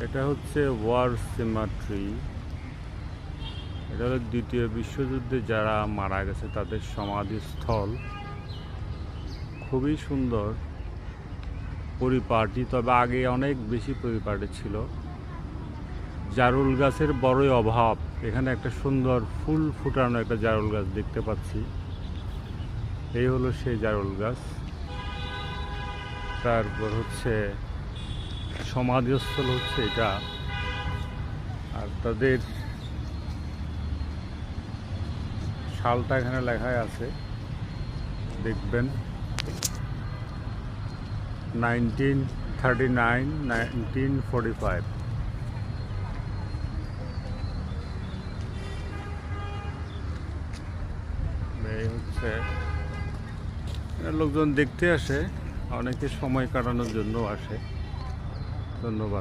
এটা হচ্ছে war symmetry. এটা হলো দ্বিতীয় বিশ্বযুদ্ধে যারা মারা গেছে তাদের সমাধিস্থল। খুবই সুন্দর পরিপাটি, তবে আগে অনেক বেশি পরিপাটি ছিল। জারুল গাছের বড়ই অভাব। এখানে একটা সুন্দর ফুল ফুটানো একটা জারুল গাছ দেখতে পাচ্ছি। এই হলো সেই জারুল গাছ। তারপর হচ্ছে সমাধিস্থল হচ্ছে এটা। আর তাদের সালটা এখানে লেখাই আছে, দেখবেন 1939, 1945। এই হচ্ছে লোকজন দেখতে আসে, অনেকে সময় কাটানোর জন্য আসে। ধন্যবাদ।